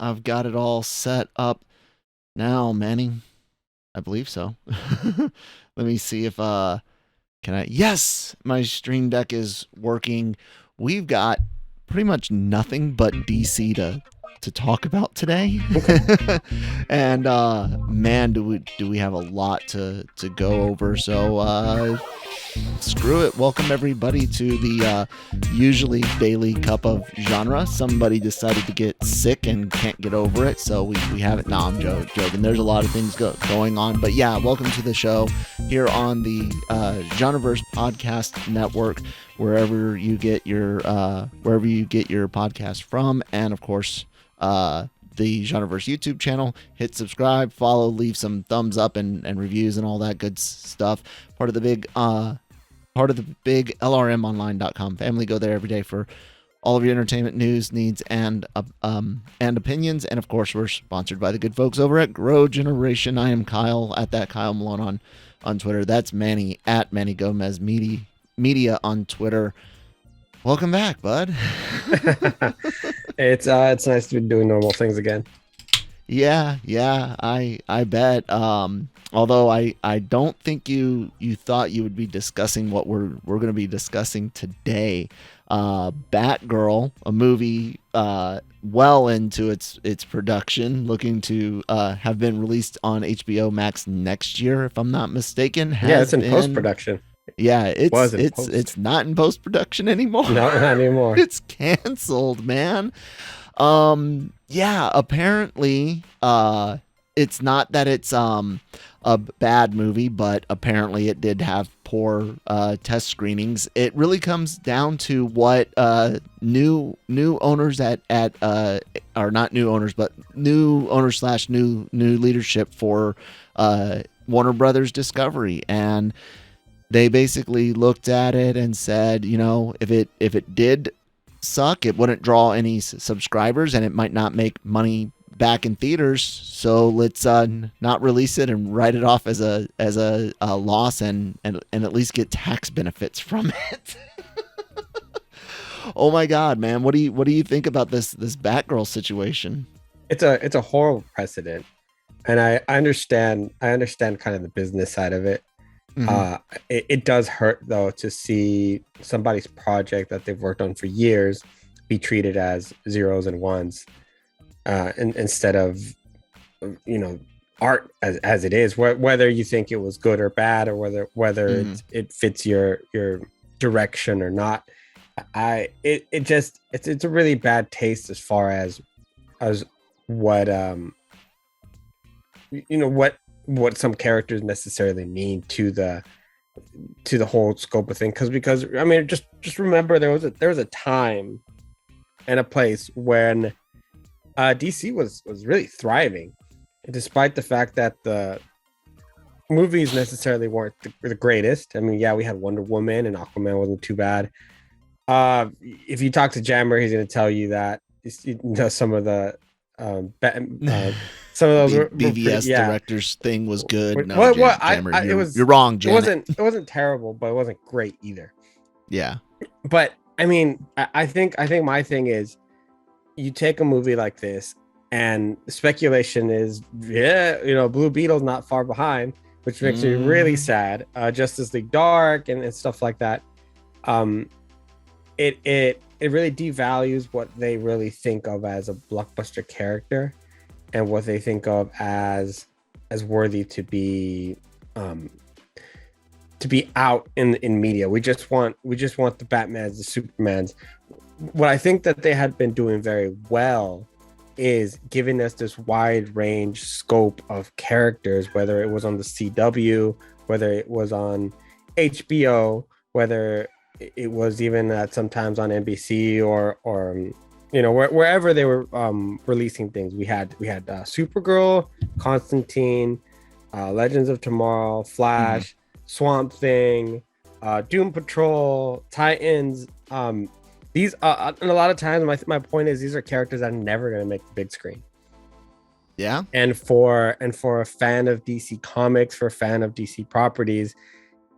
I've got it all set up now, Manny. I believe so. Let me see if can I? Yes, my stream deck is working. We've got pretty much nothing but DC to talk about today. And man, do we have a lot to go over. So screw it. Welcome everybody to the usually daily cup of genre. Somebody decided to get sick and can't get over it, so we have it. No, I'm joking. There's a lot of things going on, but yeah, welcome to the show here on the Genreverse Podcast Network, wherever you get your podcast from, and of course the Genreverse YouTube channel. Hit subscribe, follow, leave some thumbs up and reviews and all that good stuff. Part of the big LRMonline.com family. Go there every day for all of your entertainment news, needs, and opinions. And of course, we're sponsored by the good folks over at Grow Generation. I am Kyle at that Kyle Malone on Twitter. That's Manny at Manny Gomez Media on Twitter. Welcome back, bud. It's nice to be doing normal things again. Yeah, I bet. Although I don't think you thought you would be discussing what we're going to be discussing today. Batgirl, a movie well into its production, looking to have been released on HBO Max next year, if I'm not mistaken. Yeah, it's in post-production. Yeah, it's not in post-production anymore. No, not anymore. It's canceled, man. Yeah, apparently it's not that it's a bad movie, but apparently it did have poor test screenings. It really comes down to what new owners or not new owners, but new owners / new leadership for Warner Brothers Discovery, and they basically looked at it and said, you know, if it did suck, it wouldn't draw any subscribers and it might not make money back in theaters, so let's not release it and write it off as a loss and at least get tax benefits from it. Oh my god, man, what do you think about this Batgirl situation? It's a horrible precedent, and I understand kind of the business side of it. Mm-hmm. It does hurt though to see somebody's project that they've worked on for years be treated as zeros and ones, and instead of, you know, art as it is, whether you think it was good or bad, or whether it fits your direction or not. It's a really bad taste as far as what what some characters necessarily mean to the whole scope of things. Because I mean, just remember there was a time and a place when DC was really thriving, despite the fact that the movies necessarily weren't the greatest. I mean, yeah, we had Wonder Woman and Aquaman wasn't too bad. If you talk to Jammer, he's going to tell you that some of the some of those BVS directors thing was good. No, you're wrong, Janet. It wasn't terrible, but it wasn't great either. Yeah, but I mean, I think my thing is, you take a movie like this, and speculation is, Blue Beetle's not far behind, which makes me really sad. Justice League Dark and stuff like that. It really devalues what they really think of as a blockbuster character, and what they think of as worthy to be out in media. We just want the Batmans, the Supermans. What I think that they had been doing very well is giving us this wide range scope of characters, whether it was on the CW, whether it was on HBO, whether it was even sometimes on NBC or wherever they were releasing things. We had Supergirl, Constantine, Legends of Tomorrow, Flash, Swamp Thing, Doom Patrol, Titans. These and a lot of times my point is, these are characters that are never going to make the big screen. Yeah. And for a fan of DC Comics, for a fan of DC properties,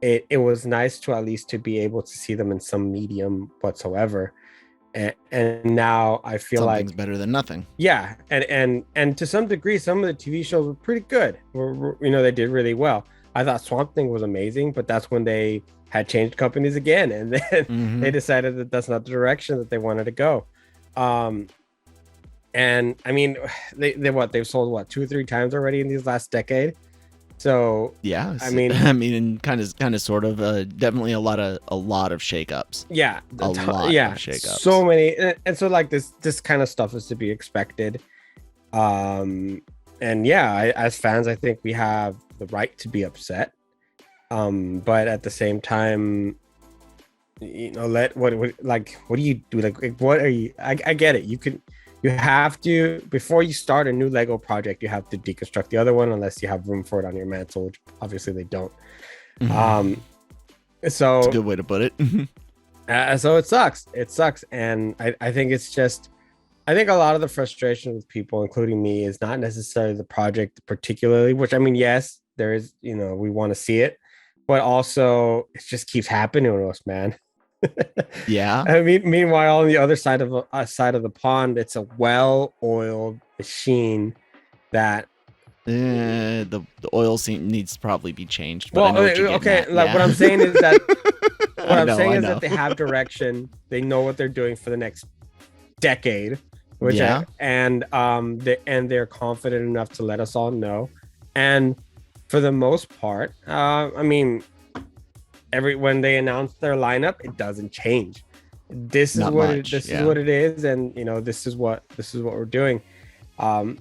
it was nice to at least to be able to see them in some medium whatsoever. and now I feel Something's like better than nothing. yeah, and to some degree, some of the TV shows were pretty good. They did really well. I thought Swamp Thing was amazing, but that's when they had changed companies again, and then they decided that that's not the direction that they wanted to go. And I mean, they've sold what 2 or 3 times already in these last decade. So yeah, I mean, kind of sort of definitely a lot of shakeups. Yeah, a lot of shakeups. So many, and so like this kind of stuff is to be expected. And yeah, as fans, I think we have the right to be upset. But at the same time, what do you do? Like what are you? I get it. You have to, before you start a new Lego project, you have to deconstruct the other one unless you have room for it on your mantle, which obviously they don't. So it's a good way to put it. So it sucks. And I think it's just, I think a lot of the frustration with people, including me, is not necessarily the project particularly, which I mean, yes, there is, we want to see it, but also it just keeps happening to us, man. Yeah. I mean, meanwhile, on the other side of the pond, it's a well-oiled machine that the oil needs to probably be changed. But well, okay, like what I'm saying is that that they have direction. They know what they're doing for the next decade, which they're confident enough to let us all know. And for the most part, I mean, when they announce their lineup, it doesn't change. This is what it is, and this is what we're doing. Do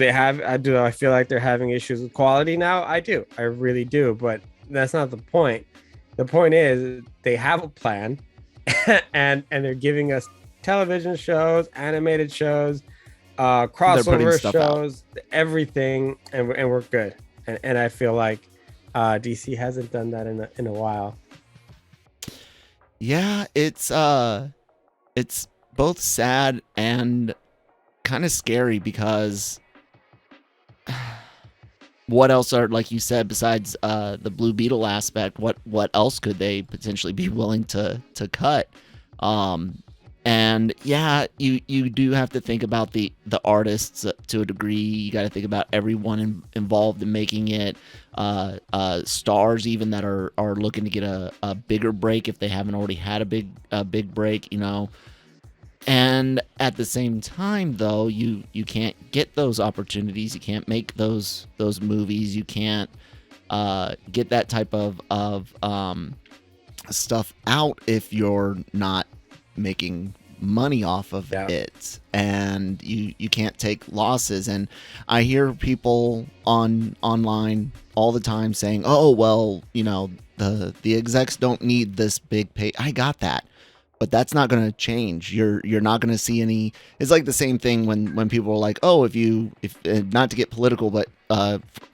I feel like they're having issues with quality now? I do. I really do, but that's not the point. The point is they have a plan and they're giving us television shows, animated shows, crossover shows, everything, and we're good. And I feel like DC hasn't done that in a while. Yeah, it's both sad and kind of scary because what else are, like you said, besides the Blue Beetle aspect, what else could they potentially be willing to cut? And yeah, you do have to think about the artists to a degree. You got to think about everyone involved in making it. Stars even that are looking to get a bigger break if they haven't already had a big break, And at the same time, though, you can't get those opportunities. You can't make those movies. You can't get that type of stuff out if you're not making money off of it, and you can't take losses. And I hear people online all the time saying, oh well, the execs don't need this big pay. I got that, but that's not going to change. You're not going to see any. It's like the same thing when people are like, oh, if not to get political, but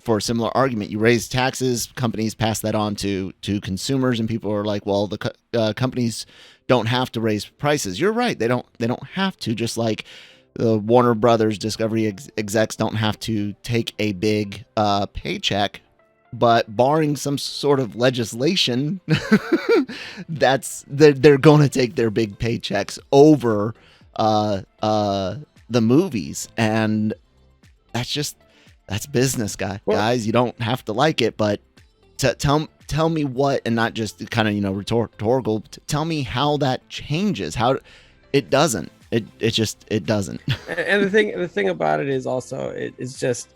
for a similar argument, you raise taxes, companies pass that on to consumers, and people are like, well, the companies don't have to raise prices. You're right, they don't have to. Just like the Warner Brothers Discovery execs don't have to take a big paycheck. But barring some sort of legislation, they're going to take their big paychecks over the movies, and that's business, guys. You don't have to like it, but tell me what, and not just kind of rhetorical. Tell me how that changes. How it doesn't. It doesn't. And the thing about it is also it's just.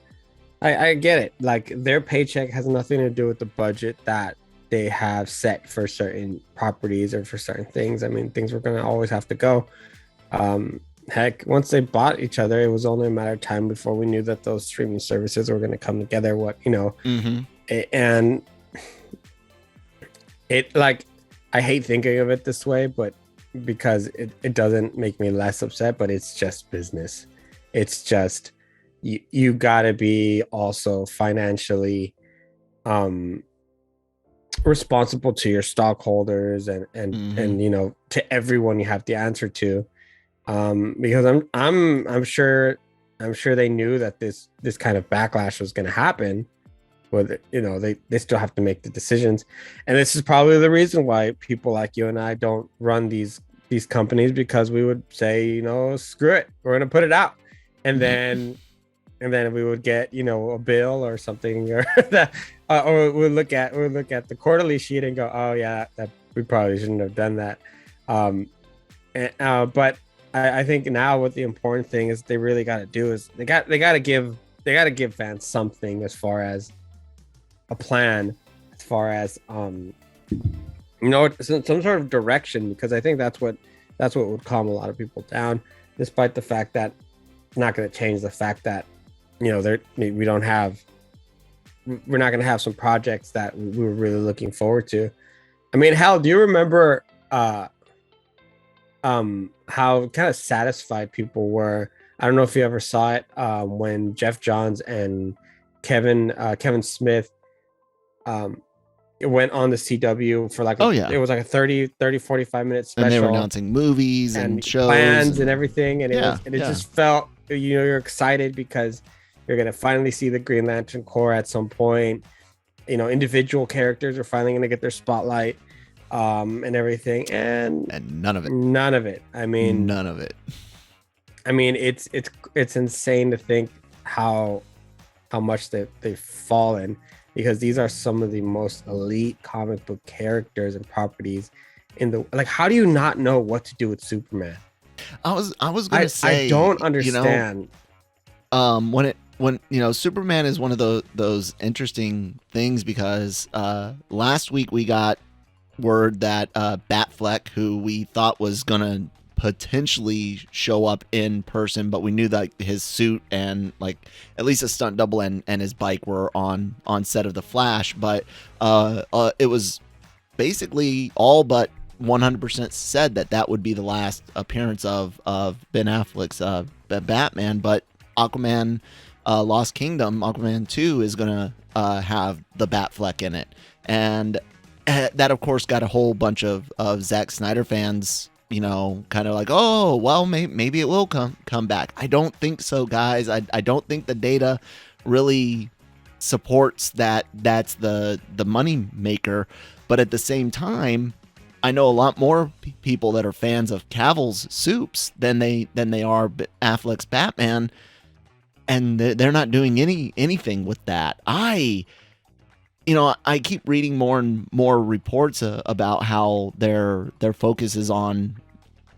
I get it. Like their paycheck has nothing to do with the budget that they have set for certain properties or for certain things. I mean, things were going to always have to go. Heck, once they bought each other, it was only a matter of time before we knew that those streaming services were going to come together. And it like, I hate thinking of it this way, but because it doesn't make me less upset, but it's just business. It's just, you gotta be also financially responsible to your stockholders and to everyone you have to answer to, because I'm sure they knew that this kind of backlash was going to happen, but they still have to make the decisions. And this is probably the reason why people like you and I don't run these these companies because we would say, screw it, we're gonna put it out, and then we would get a bill or something, or that, or we'll look at the quarterly sheet and go, oh yeah, that we probably shouldn't have done that. But I think now what the important thing is they really got to do is they got to give fans something as far as a plan, as far as some sort of direction, because I think that's what would calm a lot of people down, despite the fact that it's not going to change the fact that we're not going to have some projects that we were really looking forward to. I mean, hell, do you remember how kind of satisfied people were? I don't know if you ever saw it when Jeff Johns and Kevin Smith it went on the CW for like it was like a 30 45 minute special, and they were announcing movies and shows plans and everything, and it just felt you're excited because you're gonna finally see the Green Lantern Corps at some point. Individual characters are finally gonna get their spotlight, and everything, and none of it. I mean, none of it. I mean, it's insane to think how much they've fallen, because these are some of the most elite comic book characters and properties in the, like, how do you not know what to do with Superman? I was gonna say, I don't understand. When Superman is one of those interesting things, because last week we got word that Batfleck, who we thought was gonna potentially show up in person, but we knew that his suit and like at least a stunt double and his bike were on set of The Flash, but it was basically all but 100% said that would be the last appearance of Ben Affleck's Batman. But Aquaman Lost Kingdom, Aquaman 2, is gonna have the Batfleck in it, and that of course got a whole bunch of Zack Snyder fans kind of like, oh well, maybe it will come back. I don't think so, guys. I don't think the data really supports that's the money maker. But at the same time, I know a lot more people that are fans of Cavill's Supes than they are Affleck's Batman, and they're not doing anything with that. I keep reading more and more reports about how their focus is on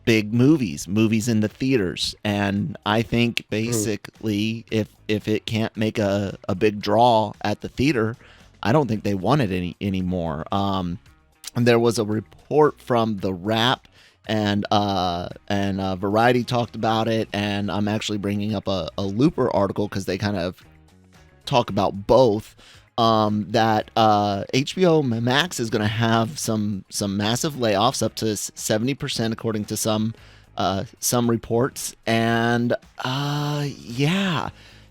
big movies in the theaters, and I think basically if it can't make a big draw at the theater, I don't think they want it anymore. And there was a report from The Wrap, and Variety talked about it, and I'm actually bringing up a Looper article because they kind of talk about both. That HBO Max is going to have some massive layoffs, up to 70%, according to some reports, and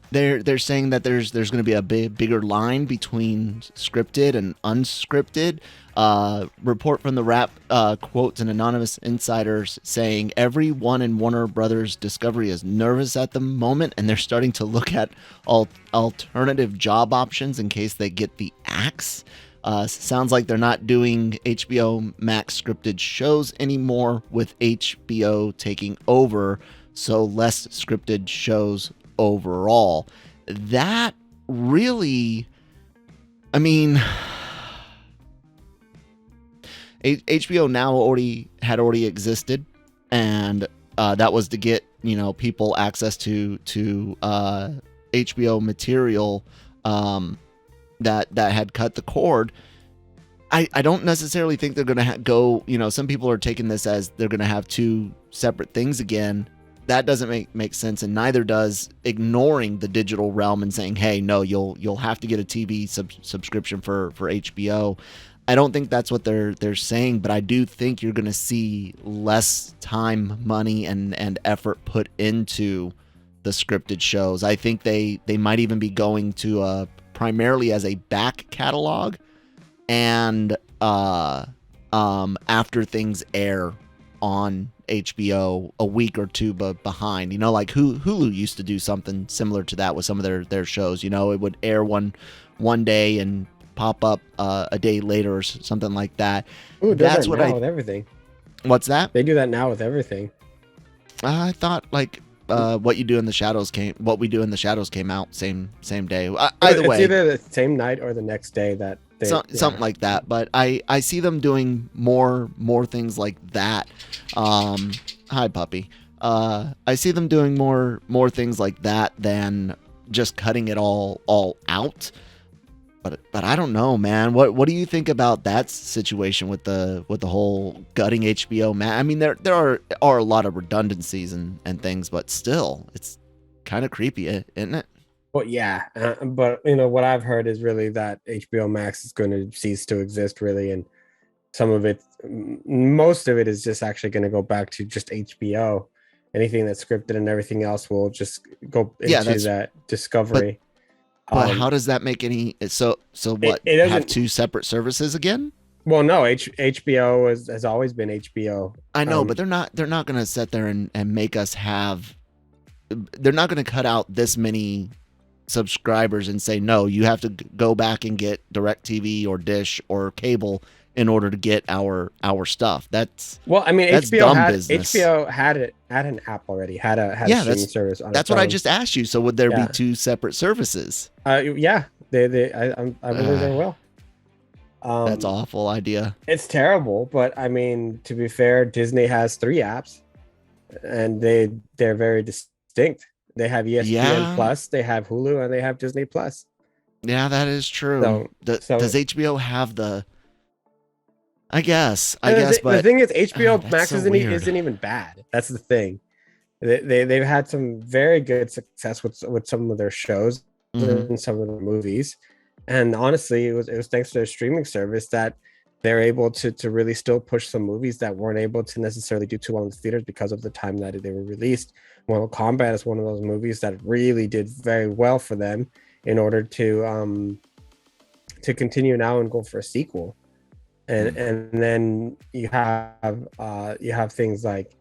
they're saying that there's going to be a bigger line between scripted and unscripted. Report from The Wrap quotes an anonymous insider saying everyone in Warner Brothers Discovery is nervous at the moment, and they're starting to look at alternative job options in case they get the axe. Sounds like they're not doing HBO Max scripted shows anymore, with HBO taking over, so less scripted shows overall. That really, I mean, HBO Now had already existed, and that was to get people access to HBO material that had cut the cord. I don't necessarily think they're going to go. Some people are taking this as they're going to have two separate things again. That doesn't make sense, and neither does ignoring the digital realm and saying, "Hey, no, you'll have to get a TV subscription for HBO." I don't think that's what they're saying, but I do think you're going to see less time, money, and effort put into the scripted shows. I think they might even be going to primarily as a back catalog, and after things air on HBO a week or two behind, like Hulu used to do something similar to that with some of their shows. It would air one day and pop up a day later or something like that. Ooh, that's what with everything. What's that? They do that now with everything. I thought like what we do in the shadows came out same day. Either way, it's either the same night or the next day that something like that. But I see them doing more things like that. Hi puppy. I see them doing more things like that than just cutting it all out. But I don't know, man. What do you think about that situation with the whole gutting HBO Max? I mean, there are a lot of redundancies and things, but still, it's kind of creepy, isn't it? Well, yeah, but what I've heard is really that HBO Max is going to cease to exist, really, and most of it is just actually going to go back to just HBO. Anything that's scripted and everything else will just go into that Discovery. But how does that make any? So what? It doesn't have two separate services again? Well, no, HBO has always been HBO. I know, but they're not going to sit there and make us have. They're not going to cut out this many subscribers and say no. You have to go back and get DirecTV or Dish or cable in order to get our stuff. That's HBO had an app already, had a streaming service on that's its what own. I just asked you. So would there be two separate services? I believe they will. That's an awful idea. It's terrible, but I mean, to be fair, Disney has 3 apps and they're very distinct. They have ESPN Plus, they have Hulu, and they have Disney Plus. Yeah, that is true. Does HBO have the? I guess. But the thing is, HBO Max so isn't even bad. That's the thing. They've had some very good success with some of their shows and some of the movies, and honestly, it was thanks to their streaming service that they're able to really still push some movies that weren't able to necessarily do too well in the theaters because of the time that they were released. Mortal Kombat is one of those movies that really did very well for them in order to continue now and go for a sequel. And then you have things like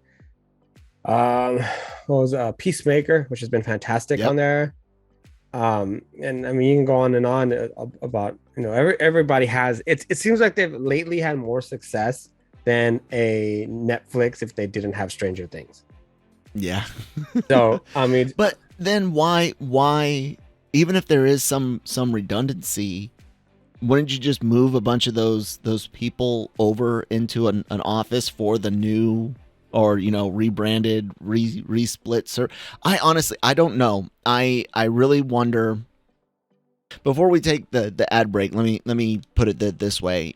Peacemaker, which has been fantastic on there. And I mean, you can go on and on about everybody has it seems like they've lately had more success than a Netflix if they didn't have Stranger Things. Yeah. So I mean, but then why even if there is some redundancy, wouldn't you just move a bunch of those people over into an office for the new or rebranded resplit I honestly don't know. I really wonder. Before we take the ad break, let me put it this way.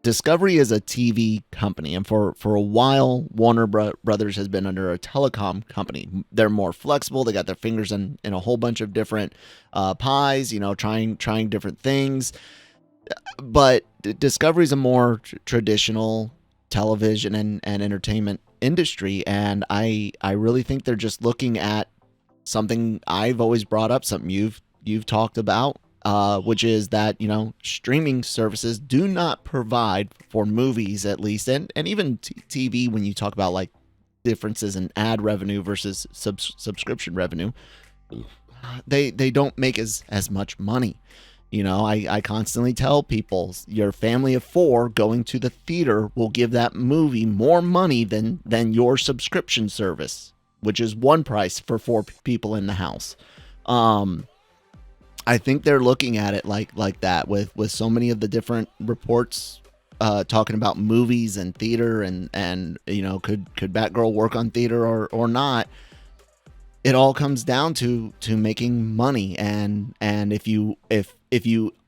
Discovery is a TV company, and for a while, Warner Brothers has been under a telecom company. They're more flexible. They got their fingers in a whole bunch of different pies, trying different things. But Discovery is a more traditional television and entertainment industry, and I really think they're just looking at something I've always brought up, something you've talked about. Which is that, streaming services do not provide for movies, at least, and even TV, when you talk about like differences in ad revenue versus subscription revenue, they don't make as much money. I constantly tell people your family of 4 going to the theater will give that movie more money than your subscription service, which is one price for 4 people in the house. I think they're looking at it like that with so many of the different reports talking about movies and theater and could Batgirl work on theater or not. It all comes down to making money, and if you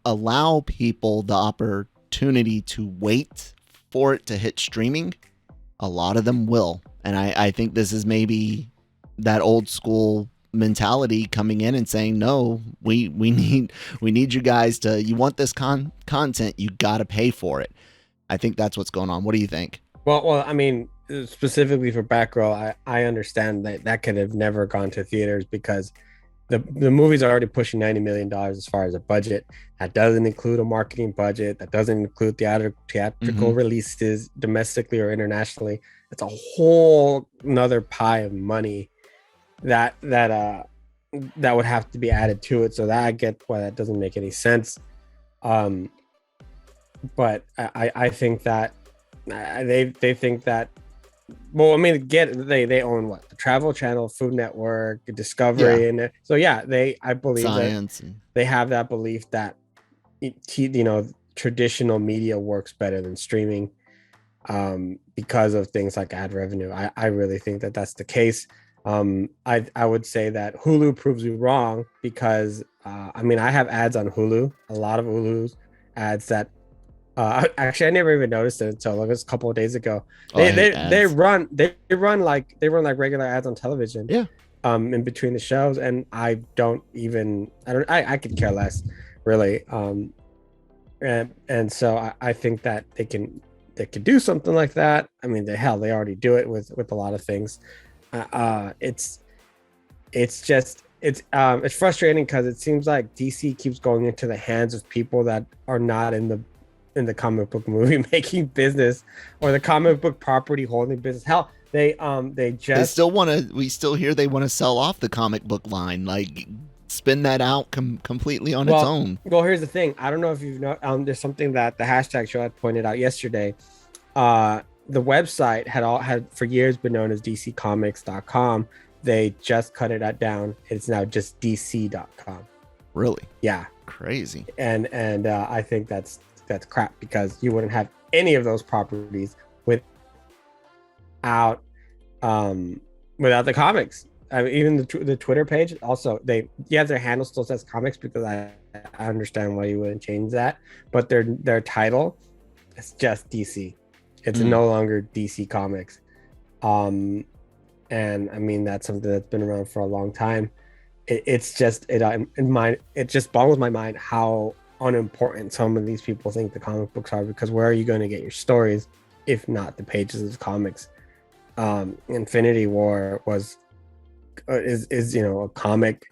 allow people the opportunity to wait for it to hit streaming, a lot of them will. And I think this is maybe that old school mentality coming in and saying, no, we need you guys to, you want this content, you got to pay for it. I think that's what's going on. What do you think? Well, I mean, specifically for Batgirl, I understand that could have never gone to theaters because the movie's already pushing $90 million as far as a budget. That doesn't include a marketing budget. That doesn't include theatrical releases domestically or internationally. It's a whole another pie of money that would have to be added to it. So that I get why that doesn't make any sense. But I think that They think that. Well, I mean, they own what, the Travel Channel, Food Network, Discovery, and so yeah, I believe Science that they have that belief that traditional media works better than streaming, because of things like ad revenue. I really think that that's the case. I would say that Hulu proves you wrong because I mean, I have ads on Hulu, a lot of Hulu's ads that actually I never even noticed it until like a couple of days ago. They run like regular ads on television. Yeah. In between the shows, and I could care less, really. And so I think that they can do something like that. I mean, they already do it with a lot of things. It's frustrating because it seems like DC keeps going into the hands of people that are not in the comic book movie making business or the comic book property holding business. Hell, we still hear they want to sell off the comic book line, like spin that out completely on its own. Well, here's the thing. I don't know if you've know. There's something that the hashtag show had pointed out yesterday. The website had for years been known as DCComics.com. They just cut it down. It's now just DC.com. Really? Yeah. Crazy. And I think that's crap, because you wouldn't have any of those properties without the comics. I mean, even the Twitter page also, their handle still says comics, because I understand why you wouldn't change that, but their title is just DC. It's no longer DC Comics. And I mean, that's something that's been around for a long time. It just boggles my mind how unimportant some of these people think the comic books are, because where are you going to get your stories if not the pages of the comics? Infinity War is a comic.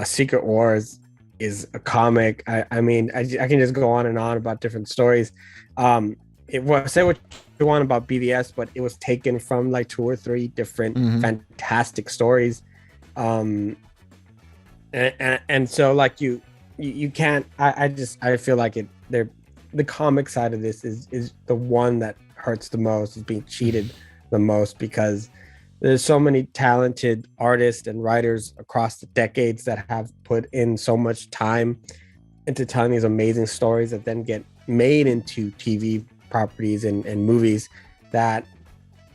Secret Wars is a comic. I mean, I can just go on and on about different stories. Say what you want about BVS, but it was taken from like 2 or 3 different fantastic stories. And so like you can't. I feel like the comic side of this is the one that hurts the most, is being cheated the most, because there's so many talented artists and writers across the decades that have put in so much time into telling these amazing stories that then get made into TV properties and movies that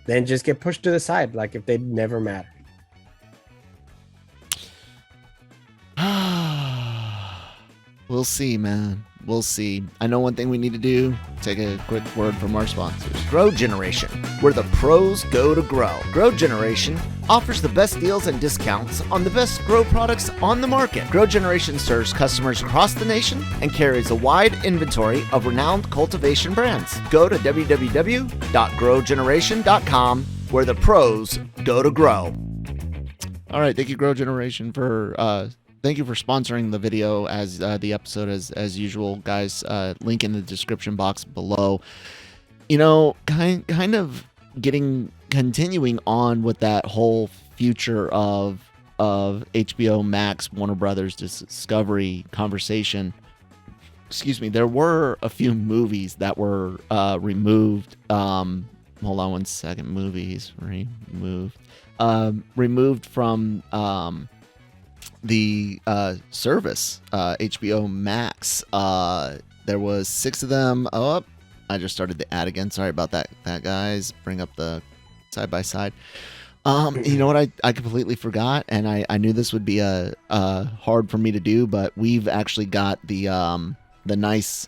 then just get pushed to the side, like if they'd never mattered. We'll see, man. We'll see. I know one thing we need to do. Take a quick word from our sponsors. Grow Generation, where the pros go to grow. Grow Generation offers the best deals and discounts on the best grow products on the market. Grow Generation serves customers across the nation and carries a wide inventory of renowned cultivation brands. Go to www.growgeneration.com, where the pros go to grow. All right. Thank you, Grow Generation, for thank you for sponsoring the video as the episode as usual, guys. Link in the description box below. You know, kind of continuing on with that whole future of HBO Max, Warner Brothers Discovery conversation. Excuse me. There were a few movies that were removed. Hold on one second. Movies removed. Removed from the service, HBO Max. There was 6 of them. Oh, I just started the ad again. Sorry about that, guys. Bring up the side by side. You know what? I completely forgot, and I knew this would be a hard for me to do, but we've actually got the nice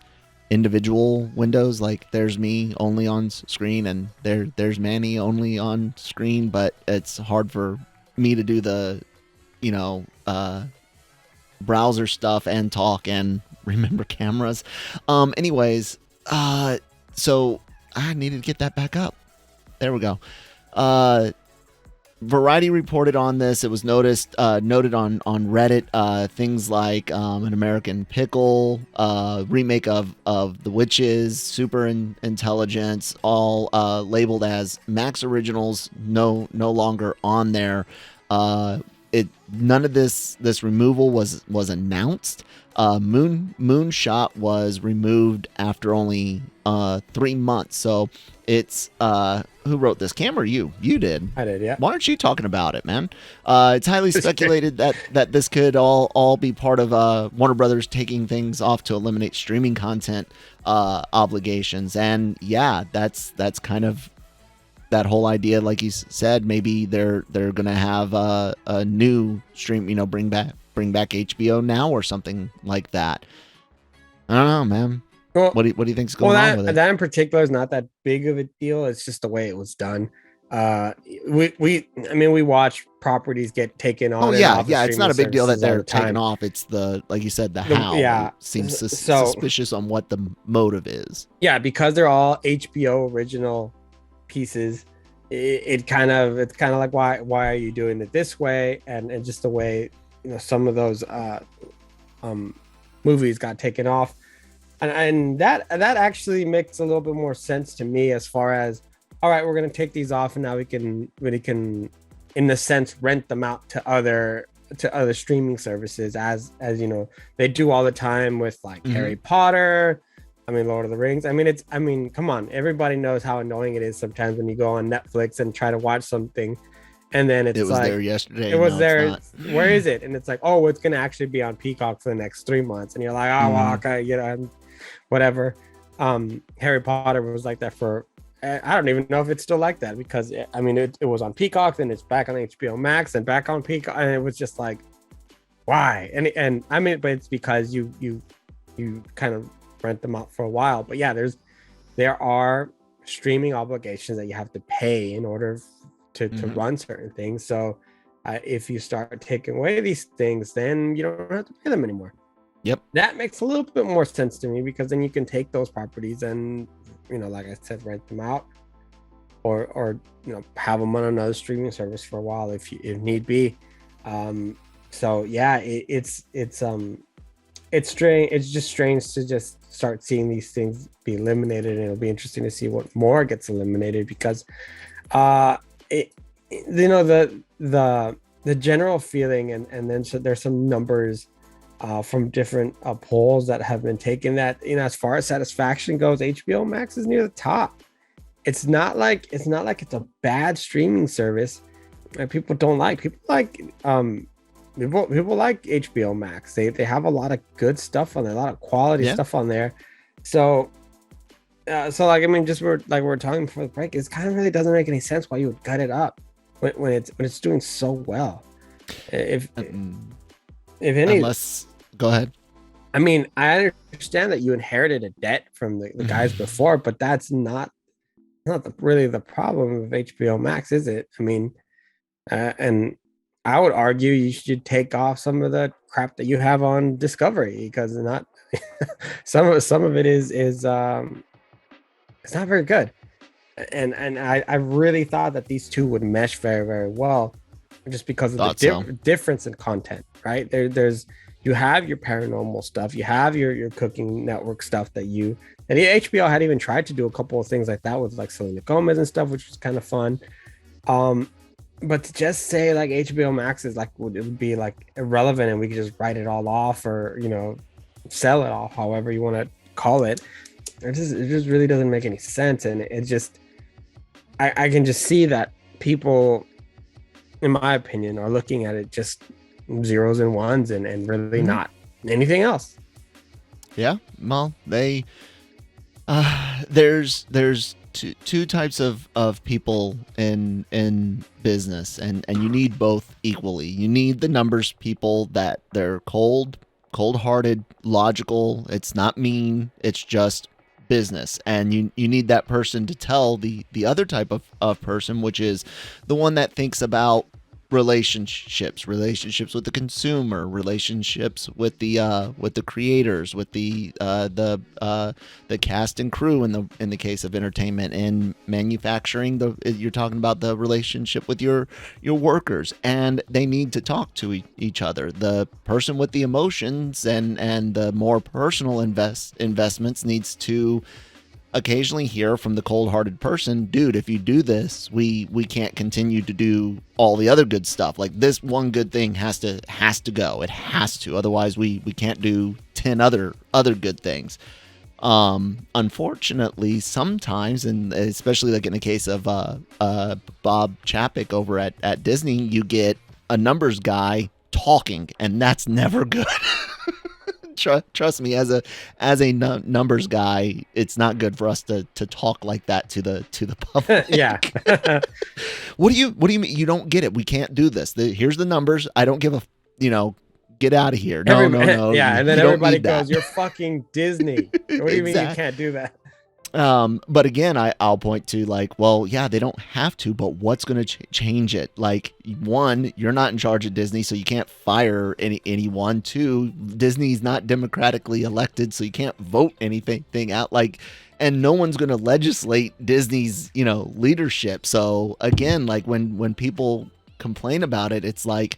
individual windows. Like there's me only on screen, and there's Manny only on screen, but it's hard for me to do the browser stuff and talk and remember cameras. Anyways, so I needed to get that back up. There we go. Variety reported on this. It was noted on Reddit. Things like An American Pickle, remake of The Witches, Super Intelligence, all labeled as Max Originals, no longer on there. none of this removal was announced. Moonshot was removed after only 3 months. So it's who wrote this? Cam or you? You did. I did, yeah. Why aren't you talking about it, man? It's highly speculated that this could all be part of Warner Brothers taking things off to eliminate streaming content obligations. And yeah, that's kind of that whole idea. Like you said, maybe they're gonna have a new stream, bring back HBO Now or something like that. I don't know, man. Well, what do you think's going on with it? That in particular is not that big of a deal. It's just the way it was done. We watch properties get taken on. Oh yeah, it's not a big deal that they're taken off. It's like you said, the how. Yeah, it seems suspicious on what the motive is. Yeah, because they're all HBO original pieces. It's kind of like why are you doing it this way? And just the way some of those movies got taken off. And that actually makes a little bit more sense to me, as far as, all right, we're going to take these off, and now we can, in the sense, rent them out to other streaming services, as they do all the time with like Harry Potter. Lord of the Rings. Come on, everybody knows how annoying it is sometimes when you go on Netflix and try to watch something, and then it was like, there yesterday. It was there. Where is it? And it's like, oh, it's going to actually be on Peacock for the next 3 months, and you're like, oh, well, okay, whatever. Harry Potter was like that for, I don't even know if it's still like that, because it was on Peacock, then it's back on HBO Max, and back on Peacock, and it was just like, why? But it's because you kind of rent them out for a while. But yeah, there are streaming obligations that you have to pay in order to run certain things. So if you start taking away these things, then you don't have to pay them anymore. Yep. That makes a little bit more sense to me, because then you can take those properties and, like I said, rent them out, or have them on another streaming service for a while if need be. So yeah, it's strange. It's just strange to just start seeing these things be eliminated, and it'll be interesting to see what more gets eliminated, because the general feeling, and then so there's some numbers from different polls that have been taken, that as far as satisfaction goes, HBO Max is near the top. It's not like it's a bad streaming service that people don't like. People like People like HBO Max. They have a lot of good stuff on there, a lot of quality stuff on there. So just we're talking before the break, it kind of really doesn't make any sense why you would gut it up when it's doing so well. If any, unless, go ahead. I understand that you inherited a debt from the guys before, but that's not really the problem of HBO Max, is it? And I would argue you should take off some of the crap that you have on Discovery, because not some of it is it's not very good. And I really thought that these two would mesh very, very well, just because of the difference in content, right? You have your paranormal stuff, you have your cooking network stuff and HBO had even tried to do a couple of things like that with like Selena Gomez and stuff, which was kind of fun. But to just say like HBO Max is like, it would be like irrelevant, and we could just write it all off, or sell it off, however you want to call it. It just really doesn't make any sense. And it just, I can just see that people, in my opinion, are looking at it just zeros and ones, and really not anything else. Yeah, well, they there's two types of people in business, and you need both equally. You need the numbers people that they're cold-hearted, logical. It's not mean. It's just business. And you need that person to tell the other type of person, which is the one that thinks about relationships with the consumer, relationships with the creators, with the cast and crew in the case of entertainment, and manufacturing. You're talking about the relationship with your workers, and they need to talk to each other. The person with the emotions and the more personal investments needs to occasionally hear from the cold-hearted person, dude, if you do this, we can't continue to do all the other good stuff. Like, this one good thing has to go. It has to. Otherwise, we can't do 10 other good things. Unfortunately, sometimes, and especially like in the case of Bob Chapek over at Disney, you get a numbers guy talking, and that's never good. Trust me, as a numbers guy, it's not good for us to talk like that to the public. Yeah. What do you mean? You don't get it? We can't do this. Here's the numbers. I don't give a get out of here. No. Yeah, and then everybody goes, "You're fucking Disney." What do you mean you can't do that? But again, I'll point to like, well, yeah, they don't have to, but what's going to change it? Like, one, you're not in charge of Disney, so you can't fire anyone. Two, Disney's not democratically elected, so you can't vote anything out. Like, and no one's going to legislate Disney's, leadership. So again, like when people complain about it, it's like,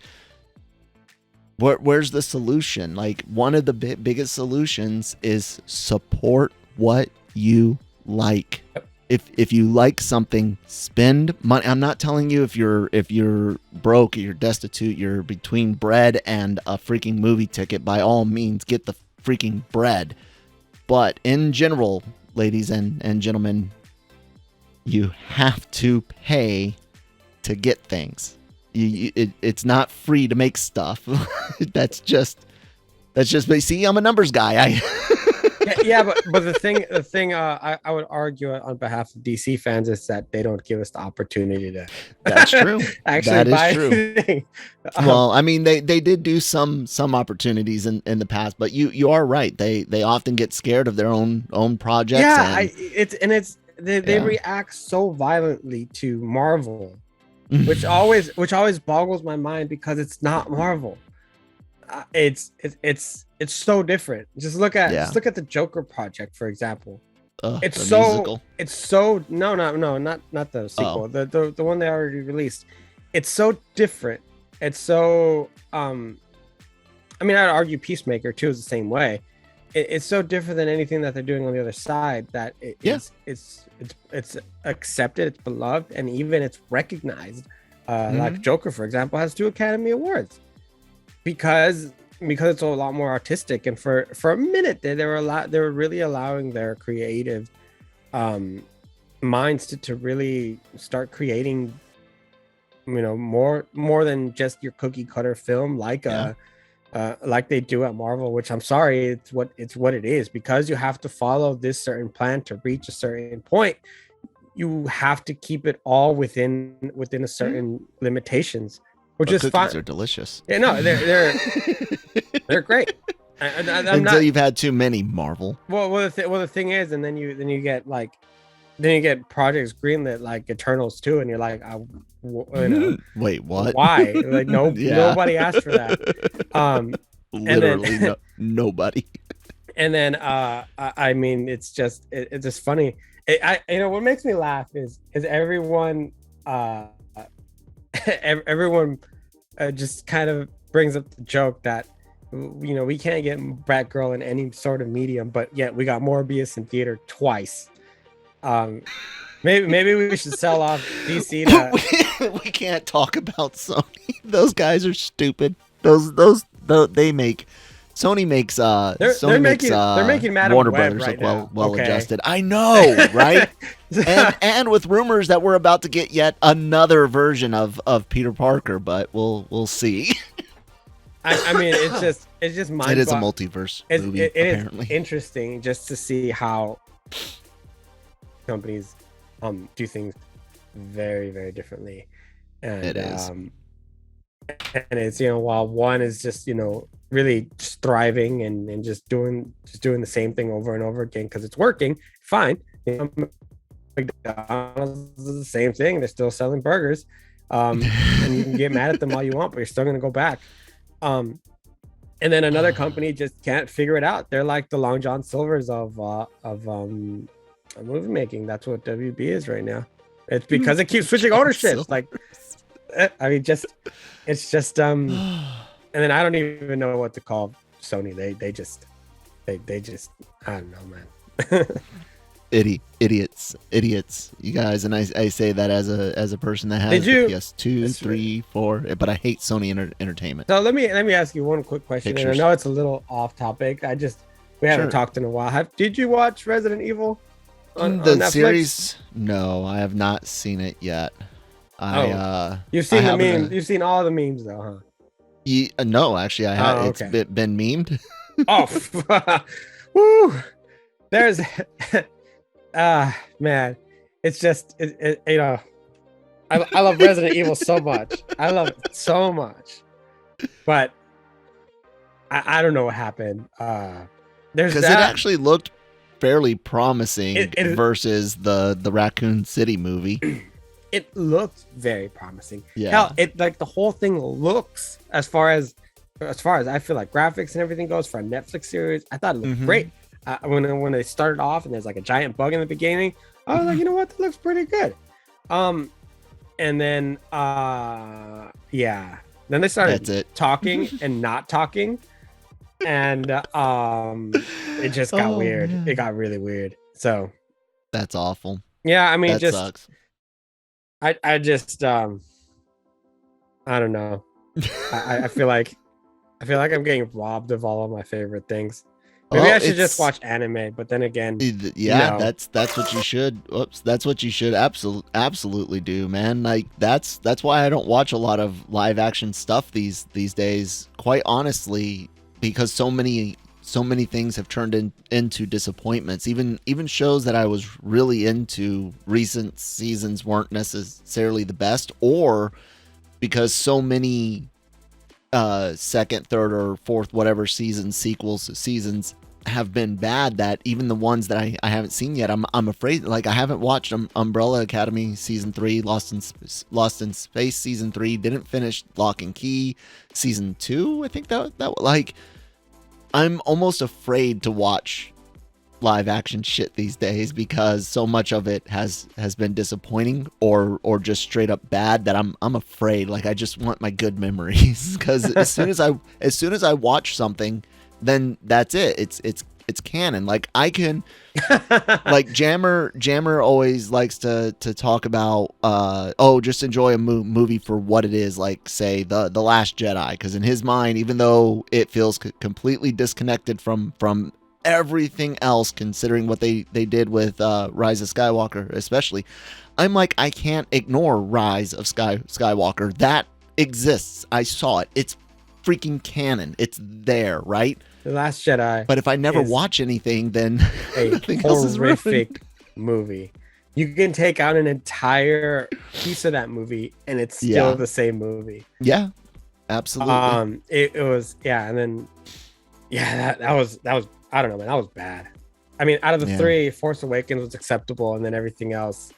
where's the solution? Like, one of the biggest solutions is support what you like. If you like something, spend money. I'm not telling you if you're broke, you're destitute, you're between bread and a freaking movie ticket, by all means get the freaking bread. But in general, ladies and gentlemen, you have to pay to get things. It's not free to make stuff. That's just. See, I'm a numbers guy. Yeah, but the thing I would argue on behalf of DC fans is that they don't give us the opportunity to. That's true. Actually, that is true. Anything. Well, I mean, they did do some opportunities in the past, but you are right. They often get scared of their own projects. Yeah, they react so violently to Marvel, which always boggles my mind because it's not Marvel. It's so different. Just look at the Joker project, for example. It's so musical. It's so not the sequel. The one they already released. It's so different. It's so I mean, I'd argue Peacemaker too is the same way. It's so different than anything that they're doing on the other side that it's accepted, it's beloved, and even it's recognized. Like Joker, for example, has 2 Academy Awards. Because it's a lot more artistic, and for a minute they were really allowing their creative minds to really start creating, more than just your cookie cutter film like they do at Marvel, which I'm sorry, it's what it is, because you have to follow this certain plan to reach a certain point. You have to keep it all within a certain limitations. Which is fine. Cookies are delicious. Yeah, no, they're great. Until you've had too many, Marvel. Well, the thing is, and then you get projects greenlit like Eternals 2, and you're like, wait, what? Why? Like, nobody asked for that. Literally, nobody. And then, I mean, it's just funny. What makes me laugh is everyone. Everyone just kind of brings up the joke that we can't get Batgirl in any sort of medium, but yet we got Morbius in theater twice. Maybe we should sell off DC to... we can't talk about Sony. Those guys are stupid. They make Sony makes they're making Madam Warner Web Brothers right look well okay. adjusted. I know, right? and with rumors that we're about to get yet another version of Peter Parker, but we'll see. I mean, it's just mind. It is a multiverse movie. It apparently. is interesting just to see how companies do things very, very differently, and it is. And it's while one is just really just thriving and just doing the same thing over and over again because it's working fine. McDonald's is the same thing. They're still selling burgers, and you can get mad at them all you want, but you're still going to go back. And then another company just can't figure it out. They're like the Long John Silvers of movie making. That's what WB is right now. It's because it keeps switching ownerships. Like, I mean, it's just and then I don't even know what to call Sony. They just I don't know, man. idiots, you guys. And I say that as a person that has the PS2, 3, 4, but I hate Sony Entertainment. So let me ask you one quick question. And I know it's a little off topic. We haven't talked in a while. Did you watch Resident Evil on Netflix? Series? No, I have not seen it yet. You've seen the memes. You've seen all the memes though, huh? No, actually, I have. It's been memed. Oh, woo! There's, man, it's just you know, I love Resident Evil so much. I love it so much, but I don't know what happened. Because it actually looked fairly promising versus the Raccoon City movie. It looked very promising. Yeah. Hell, the whole thing looks as far as I feel like graphics and everything goes for a Netflix series. I thought it looked great. When they started off and there's like a giant bug in the beginning, I was like, you know what, that looks pretty good. And then then they started talking and not talking, and it just got weird. Man. It got really weird. So that's awful. Yeah, I mean, that sucks. I just I don't know. I feel like I'm getting robbed of all of my favorite things. Maybe I should just watch anime, but then again, that's what you should. That's what you should absolutely do, man. Like that's why I don't watch a lot of live action stuff these days. Quite honestly, because so many things have turned into disappointments. Even shows that I was really into, recent seasons weren't necessarily the best, or because so many second, third, or fourth, whatever seasons have been bad, that even the ones that I haven't seen yet, I'm afraid. Like I haven't watched Umbrella Academy season 3, Lost in Space season 3, didn't finish Lock and Key season 2. I think that like I'm almost afraid to watch live action shit these days because so much of it has been disappointing or just straight up bad that I'm afraid. Like I just want my good memories, because as soon as I watch something, then that's it. It's canon. Like I can like Jammer always likes to talk about just enjoy a movie for what it is, like say the Last Jedi, because in his mind, even though it feels completely disconnected from everything else, considering what they did with Rise of Skywalker especially, I'm like, I can't ignore Rise of Skywalker. That exists. I saw it. It's freaking canon. It's there, right? The Last Jedi. But if I never watch anything, then a horrific movie. You can take out an entire piece of that movie and it's still the same movie. Yeah, absolutely. It was, and then that was I don't know, man, that was bad. I mean, out of the three, Force Awakens was acceptable, and then everything else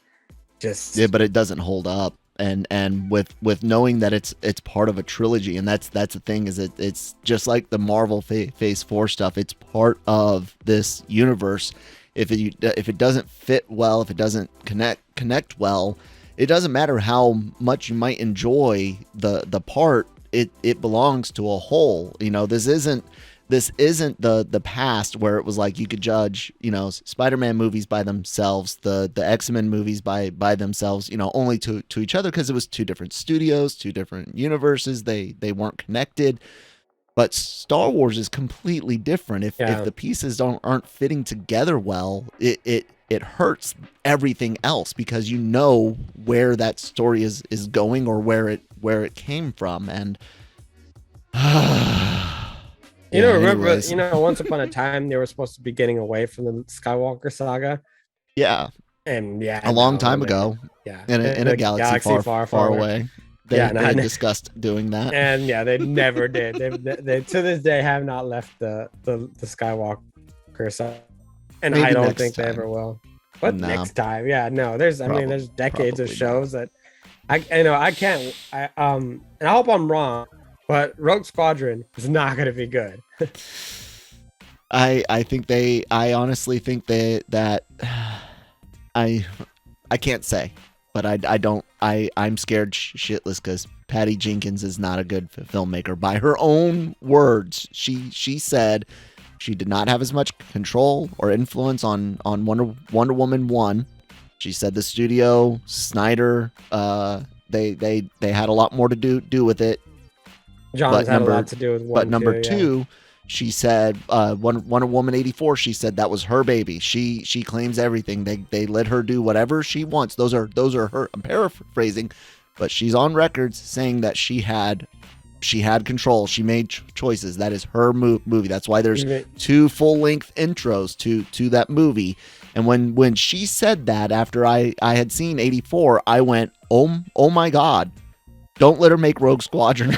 just but it doesn't hold up. And with knowing that it's part of a trilogy, and that's the thing, is it's just like the Marvel Phase 4 stuff. It's part of this universe. If it doesn't fit well, if it doesn't connect well, it doesn't matter how much you might enjoy the part. It belongs to a whole. You know, this isn't the past where it was like you could judge, you know, Spider-Man movies by themselves, the X-Men movies by themselves, you know, only to each other, because it was two different studios, two different universes. They weren't connected. But Star Wars is completely different. If the pieces aren't fitting together well, it hurts everything else, because you know where that story is going, or where it came from. And remember, once upon a time they were supposed to be getting away from the Skywalker saga. Yeah. And a long time ago. Yeah. In a galaxy far away. They discussed doing that. And they never did. They to this day have not left the Skywalker saga. And maybe I don't think they ever will. But next time, there's decades of shows that I can't. And I hope I'm wrong, but Rogue Squadron is not going to be good. I honestly think that I can't say, but I'm scared shitless, because Patty Jenkins is not a good filmmaker. By her own words, she said She did not have as much control or influence on Wonder Woman 1. She said the studio, Snyder, they had a lot more to do with it. John's had a lot to do with 1, but number too, 2, she said Wonder Woman 84. She said that was her baby. She claims everything. They let her do whatever she wants. Those are her. I'm paraphrasing, but she's on record saying that she had control. She made choices. That is her movie. That's why there's 2 full-length intros to that movie. And when she said that after I had seen 84, I went, oh my God, don't let her make Rogue Squadron.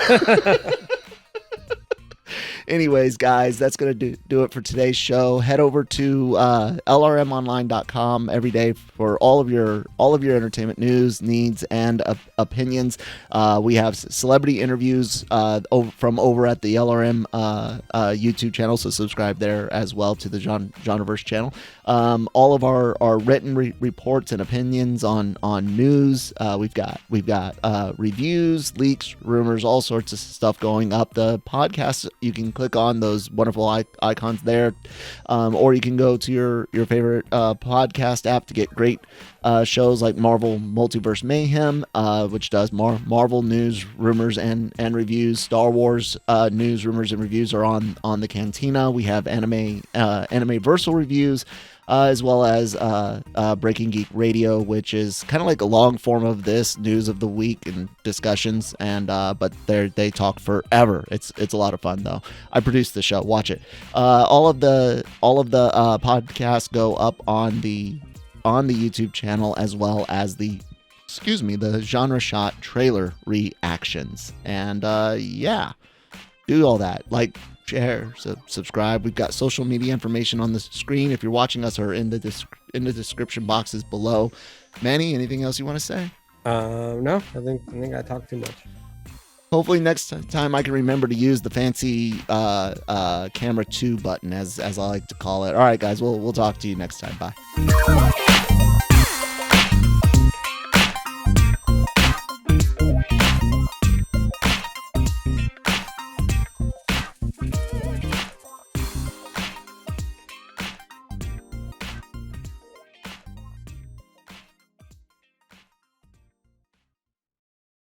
Anyways, guys, that's going to do it for today's show. Head over to lrmonline.com every day for all of your entertainment news, needs, and opinions. We have celebrity interviews from over at the LRM YouTube channel, so subscribe there as well to the Genreverse channel. All of our written reports and opinions on news. We've got reviews, leaks, rumors, all sorts of stuff going up. The podcast, you can click on those wonderful icons there, or you can go to your favorite podcast app to get great shows like Marvel Multiverse Mayhem, which does Marvel news, rumors, and reviews. Star Wars news, rumors, and reviews are on the Cantina. We have Anime-Versal Reviews, as well as Breaking Geek Radio, which is kind of like a long form of this news of the week and discussions, and but they talk forever. It's a lot of fun though. I produce the show. Watch it. All of the podcasts go up on the YouTube channel, as well as the Genre Shot trailer reactions. And do all that. Like, share, subscribe. We've got social media information on the screen if you're watching us, or in the description boxes below. Manny, anything else you want to say? No, I think I talked too much. Hopefully next time I can remember to use the fancy camera 2 button, as I like to call it. All right, guys, we'll talk to you next time. Bye.